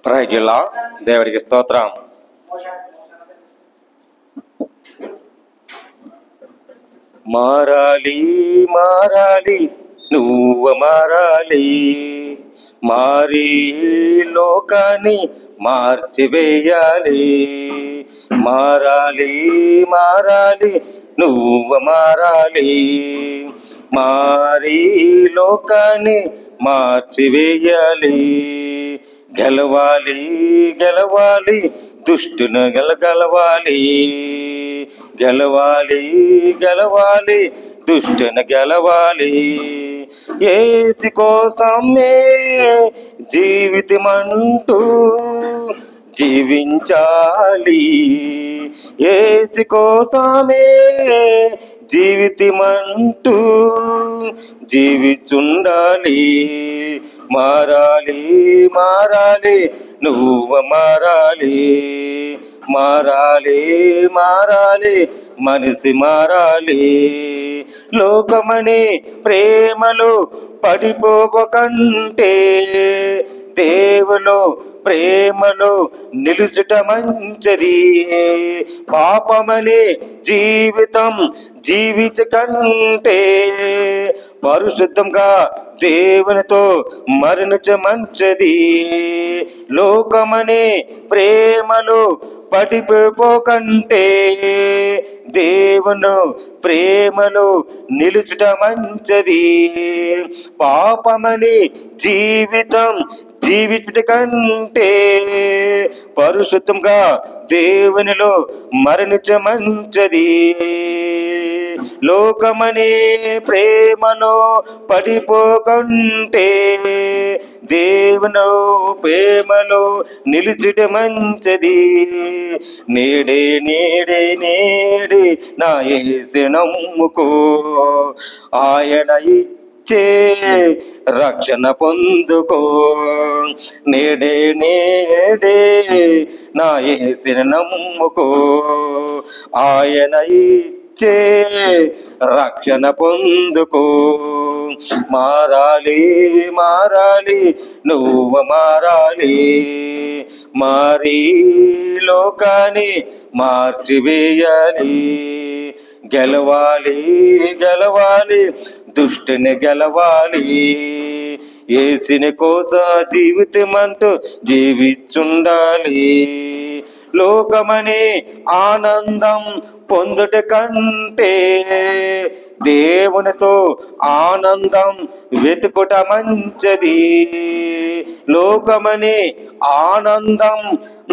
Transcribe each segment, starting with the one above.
ప్రైజ్లా దేవుడికి స్తోత్రం. మారాలి మారాలి నువ్వు మారాలి, మారి లోకాన్ని మార్చివేయాలి. మారాలి మారాలి నువ్వు మారాలి, మారి లోకాన్ని మార్చివేయాలి. గెలవాలి గెలవాలి దుష్టును గెలవాలి, గెలవాలి గెలవాలి దుష్టును గెలవాలి. యేసు కోసమే జీవితమంటూ జీవించాలి, యేసు కోసమే జీవితమంటూ జీవించుండాలి. మారాలి మారాలి నువ్వు మారాలి, మారాలి మారాలి మనిషి మారాలి. లోకమనే ప్రేమలో పడిపోకంటే దేవులో ప్రేమలో నిలుచుట మంచిది. పాపమనే జీవితం జీవించకంటే పరిశుద్ధంగా దేవునితో మరణించ మంచిది. లోకమనే ప్రేమలో పడిపోకంటే దేవుని ప్రేమలో నిలుచుట మంచిది. పాపమని జీవితం జీవించుట కంటే పరిశుద్ధంగా దేవునిలో మరణించ మంచిది. లోకమనే ప్రేమలో పడిపోకంటే దేవుని ప్రేమలో నిలిచుట మంచిది. నేడే నేడే నేడే నా యేసు నమ్ముకో, ఆయన ఇచ్చే రక్షణ పొందుకో. నేడే నేడే నా యేసు నమ్ముకో, ఆయన ఇచ్చే రక్షణ పొందుకో. మారాలి మారాలి నువ్వు మారాలి, మారి లోకాన్ని మార్చివేయాలి. గెలవాలి గెలవాలి దుష్టుని గెలవాలి, యేసుని కోసం జీవితమంటూ జీవించుండాలి. లోకమనే ఆనందం పొందుట కంటే దేవునితో ఆనందం వెతుకుట మంచిది. లోకమనే ఆనందం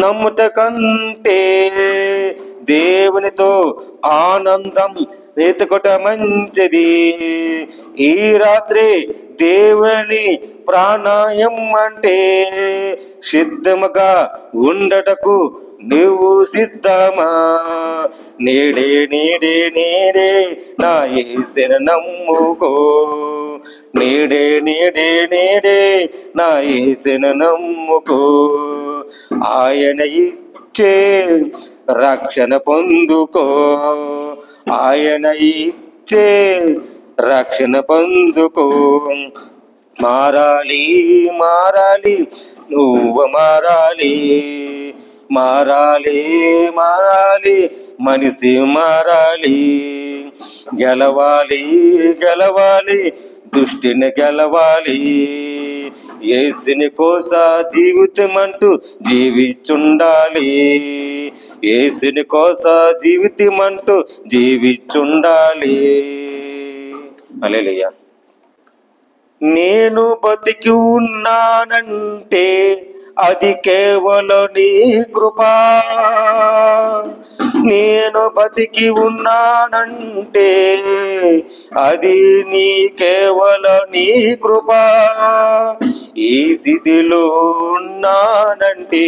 నమ్ముట కంటే దేవునితో ఆనందం వెతుకుట మంచిది. ఈ రాత్రి దేవుని ప్రాణాయం అంటే సిద్ధముగా ఉండటకు నువ్వు సిద్ధమా? నేడే నేడే నేడే నా యేసుని నమ్ముకో, నేడే నేడే నేడే నా యేసుని నమ్ముకో. ఆయన ఇచ్చే రక్షణ పొందుకో, ఆయన ఇచ్చే రక్షణ పొందుకో. మారాలి మారాలి నువ్వు మారాలి, మారాలి మారాలి మనిషి మారాలి. గెలవాలి గెలవాలి దుష్టిని గెలవాలి, యేసుని కోసం జీవితమంటూ జీవించుండాలి. యేసుని కోసం జీవితమంటూ జీవించుండాలి. హల్లెలూయా. నేను బతికి ఉన్నానంటే అది కేవలం నీ కృపా, నేను బతికి ఉన్నానంటే అది నీ కేవలం నీ కృపా. ఈ స్థితిలో ఉన్నానంటే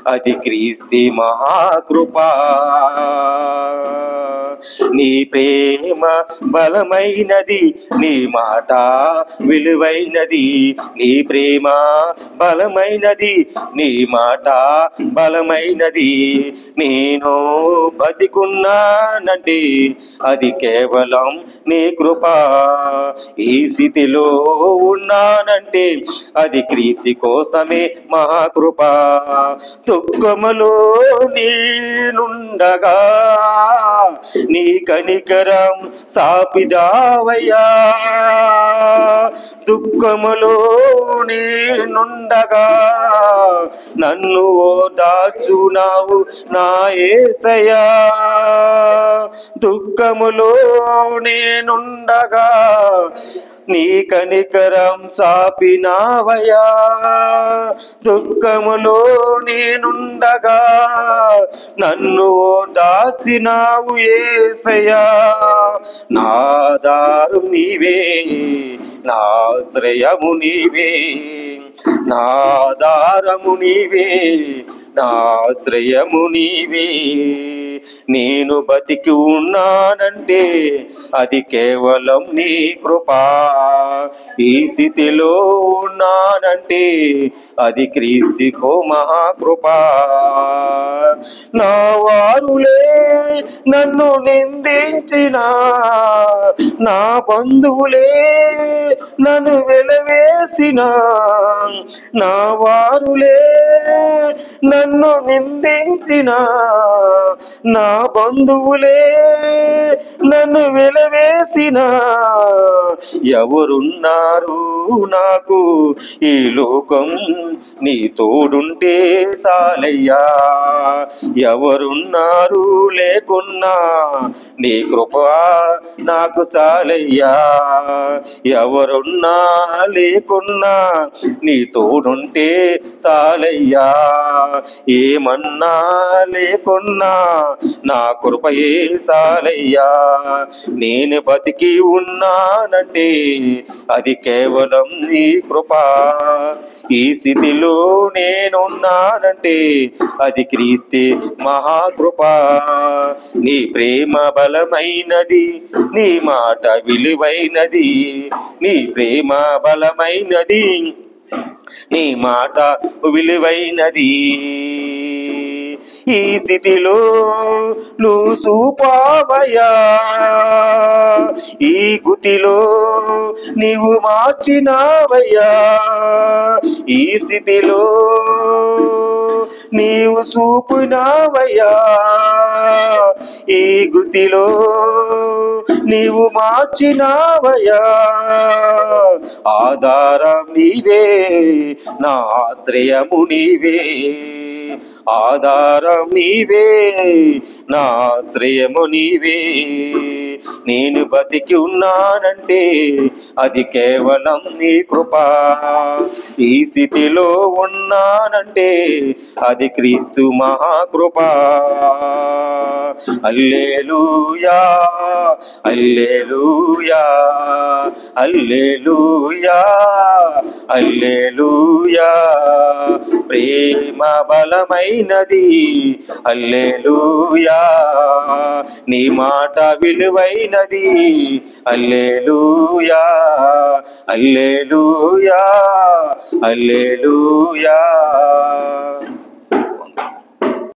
అది క్రీస్తు మహాకృపా. నీ ప్రేమ బలమైనది, నీ మాట విలువైనది. నీ ప్రేమ బలమైనది, నీ మాట బలమైనది. నేను బతికున్నానంటే అది కేవలం నీ కృప. ఈ స్థితిలో ఉన్నానంటే అది క్రీస్తు కోసమే మహాకృప. దుఃఖములో నేనుండగా నీ కనికరం సాపిదావయ్యా, దుఃఖములో నేనుండగా నన్ను ఓదార్చునావు నా యేసయ్యా, దుఃఖములో నేనుండగా నీ కనికరం సాపినావయ్యా, దుఃఖములో నేనుండగా నన్ను ఓదార్చినావు యేసయ్యా. నా ఆధారం నీవే, నా ఆశ్రయము నీవే, నా ఆధారము నీవే, నా ఆశ్రయము నీవే. నేను బతికి ఉన్నానంటే అది కేవలం నీ కృపా, ఈ స్థితిలో ఉన్నానంటే అది క్రీస్తుకో మహాకృపా. నా వారులే నన్ను నిందించిన, నా బంధువులే నన్ను వెలవేసిన, నా వారులే నన్ను నిందించిన, నా బంధువులే నన్ను వెలవేసిన, ఎవరున్నారు నాకు ఈ లోకం నీ తోడుంటే చాలయ్యా, ఎవరున్నారు లేకున్నా నీ కృప నాకు చాలయ్యా, ఎవరున్నా లేకున్నా నీ తోడుంటే చాలయ్యా, ఏమన్నా లేకున్నా నా కృపయే చాలయ్యా. నేను బతికి ఉన్నానంటే అది కేవలం నీ కృపా, ఈ స్థితిలో నేనున్నానంటే అది క్రీస్తే మహాకృపా. నీ ప్రేమ బలమైనది, నీ మాట విలువైనది, నీ ప్రేమ బలమైనది, నీ మాట విలువైనది. ఈ స్థితిలో నువ్వు చూపావయ్యా, ఈ గుతిలో నీవు మార్చినావయ్యా, ఈ స్థితిలో నీవు చూపినావయ్యా, ఈ గుతిలో నీవు మార్చినావయ్యా. ఆధారం నీవే, నా ఆశ్రయము నీవే, ఆధారం నీవే, నా ఆశ్రయము నీవే. నేను బతికి ఉన్నానంటే అది కేవలం నీ కృపా, ఈ స్థితిలో ఉన్నానంటే అది క్రీస్తు మహాకృపా. హల్లెలూయా, హల్లెలూయా, హల్లెలూయా, హల్లెలూయా. ప్రేమ బలమైనది, హల్లెలూయా, నీ మాట విలువైనది, హల్లెలూయా, హల్లెలూయా, హల్లెలూయా.